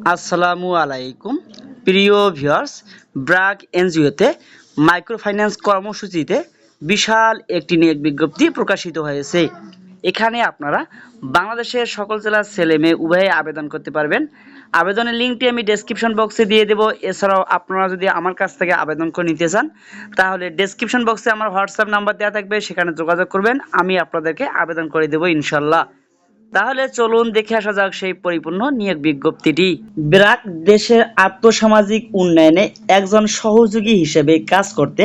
আসসালামু আলাইকুম প্রিয় ভিউয়ার্স, ব্র্যাক এনজিওতে মাইক্রোফাইন্যান্স কর্মসূচিতে বিশাল একটি নিয়োগ বিজ্ঞপ্তি প্রকাশিত হয়েছে। এখানে আপনারা বাংলাদেশের সকল জেলার ছেলে মেয়ে উভয়ে আবেদন করতে পারবেন। আবেদনের লিঙ্কটি আমি ডেসক্রিপশন বক্সে দিয়ে দেবো। এছাড়াও আপনারা যদি আমার কাছ থেকে আবেদন করে নিতে চান তাহলে ডেসক্রিপশন বক্সে আমার হোয়াটসঅ্যাপ নাম্বার দেওয়া থাকবে, সেখানে যোগাযোগ করবেন, আমি আপনাদেরকে আবেদন করে দেবো ইনশাল্লাহ। তাহলে চলুন দেখে আসা যাক সেই পরিপূর্ণ নিয়োগ বিজ্ঞপ্তিটি। ব্র্যাক দেশের আর্থসামাজিক উন্নয়নে একজন সহযোগী হিসেবে কাজ করতে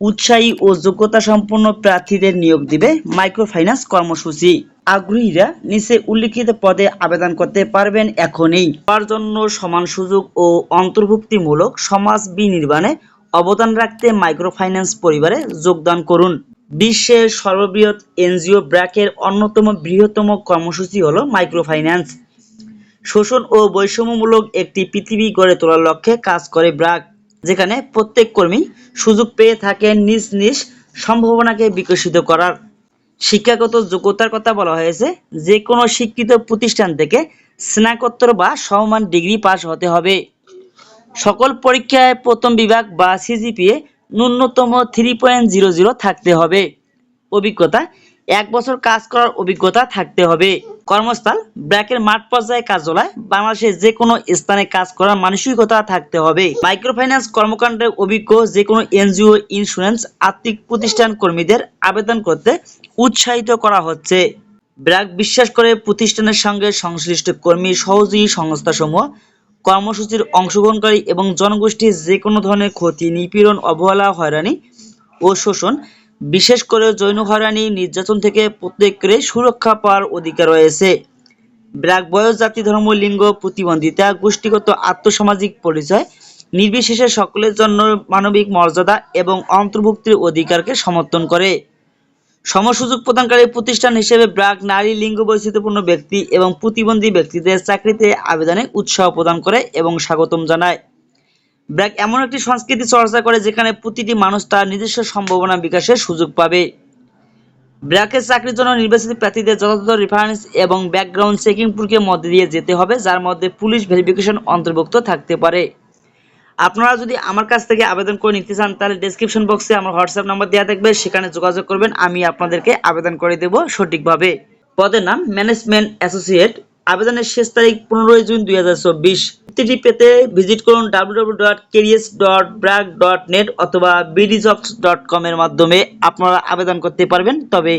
উৎসাহী ও যোগ্যতা সম্পন্ন প্রার্থীদের নিয়োগ দিবে মাইক্রোফাইন্যান্স কর্মসূচি। আগ্রহীরা নিচে উল্লিখিত পদে আবেদন করতে পারবেন এখনই। তার জন্য সমান সুযোগ ও অন্তর্ভুক্তিমূলক সমাজ বিনির্মাণে অবদান রাখতে মাইক্রোফাইন্যান্স পরিবারে যোগদান করুন। বিশ্বের সর্ববৃহৎ এনজিও ব্র্যাকের অন্যতম বৃহত্তম কর্মসূচি হলো মাইক্রোফাইন্যান্স। শোষণ ও বৈষম্যমূলক একটি পৃথিবী গড়ে তোলার লক্ষ্যে কাজ করে ব্র্যাক, যেখানে প্রত্যেক কর্মী সুযোগ পেয়ে থাকেন নিজ নিজ সম্ভাবনাকে বিকশিত করার। শিক্ষাগত যোগ্যতার কথা বলা হয়েছে, যে কোনো শিক্ষিত প্রতিষ্ঠান থেকে স্নাতকোত্তর বা সমমান ডিগ্রি পাস হতে হবে। সকল পরীক্ষায় প্রথম বিভাগ বা সিজিপিএ ন্যূনতম 3.00 থাকতে হবে। অভিজ্ঞতা 1 বছর কাজ করার অভিজ্ঞতা থাকতে হবে। কর্মস্থল ব্র্যাকের মাঠ পর্যায়ে কার্যালয়, বাংলাদেশের যে কোনো স্থানে কাজ করার মানসিকতা থাকতে হবে। মাইক্রোফাইন্যান্স কর্মকাণ্ডে অভিজ্ঞ যে কোনো এনজিও, ইন্স্যুরেন্স, আর্থিক প্রতিষ্ঠান কর্মীদের আবেদন করতে উৎসাহিত করা হচ্ছে। ব্র্যাক বিশ্বাস করে প্রতিষ্ঠানের সঙ্গে সংশ্লিষ্ট কর্মী, সহযোগী সংস্থাসমূহ, কর্মসূচির অংশগ্রহণকারী এবং জনগোষ্ঠীর যে কোনো ধরনের ক্ষতি, নিপীড়ন, অবহেলা, হয়রানি ও শোষণ, বিশেষ করে যৌন হয়রানি, নির্যাতন থেকে প্রত্যেকের সুরক্ষা পাওয়ার অধিকার রয়েছে। ব্র্যাক বয়স, জাতি, ধর্ম, লিঙ্গ, প্রতিবন্ধিতা, গোষ্ঠীগত আর্থসামাজিক পরিচয় নির্বিশেষে সকলের জন্য মানবিক মর্যাদা এবং অন্তর্ভুক্তির অধিকারকে সমর্থন করে। সমসুযোগ প্রদানকারী প্রতিষ্ঠান হিসেবে ব্র্যাক নারী, লিঙ্গ বৈচিত্র্যপূর্ণ ব্যক্তি এবং প্রতিবন্ধী ব্যক্তিদের চাকরিতে আবেদনে উৎসাহ প্রদান করে এবং স্বাগতম জানায়। ব্র্যাক এমন একটি সংস্কৃতি চর্চা করে যেখানে প্রতিটি মানুষ তার নিজস্ব সম্ভাবনা বিকাশের সুযোগ পাবে। ব্র্যাকের চাকরির জন্য নির্বাচিত প্রার্থীদের যথাযথ রেফারেন্স এবং ব্যাকগ্রাউন্ড চেকিং প্রক্রিয়ার মধ্যে দিয়ে যেতে হবে, যার মধ্যে পুলিশ ভেরিফিকেশন অন্তর্ভুক্ত থাকতে পারে। আপনারা যদি আমার কাছ থেকে আবেদন করে নিতে চান তাহলে ডেসক্রিপশন বক্সে আমার হোয়াটসঅ্যাপ নাম্বার দেওয়া থাকবে, সেখানে যোগাযোগ করবেন, আমি আপনাদেরকে আবেদন করে দেব সঠিকভাবে। পদের নাম ম্যানেজমেন্ট অ্যাসোসিয়েট। আবেদনের শেষ তারিখ 15 জুন 2024। ভর্তিটি পেতে ভিজিট করুন www.careers.brag.net অথবা bdjobs.com এর মাধ্যমে আপনারা আবেদন করতে পারবেন। তবে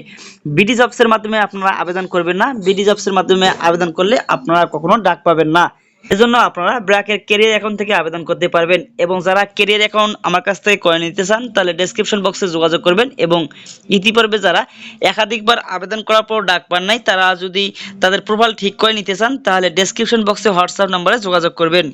বিডি জবসের মাধ্যমে আপনারা আবেদন করবেন না। বিডি জবসের মাধ্যমে আবেদন করলে আপনারা কখনো ডাক পাবেন না। এজন্য আপনারা ব্র্যাকের ক্যারিয়ার অ্যাকাউন্ট থেকে আবেদন করতে পারবেন। এবং যারা ক্যারিয়ার অ্যাকাউন্ট আমার কাছ থেকে করে নিতে চান তাহলে ডেসক্রিপশন বক্সে যোগাযোগ করবেন। এবং ইতিপূর্বে যারা একাধিকবার আবেদন করার পর ডাক পান নাই, তারা যদি তাদের প্রোফাইল ঠিক করে নিতে চান তাহলে ডেসক্রিপশন বক্সে হোয়াটসঅ্যাপ নম্বরে যোগাযোগ করবেন।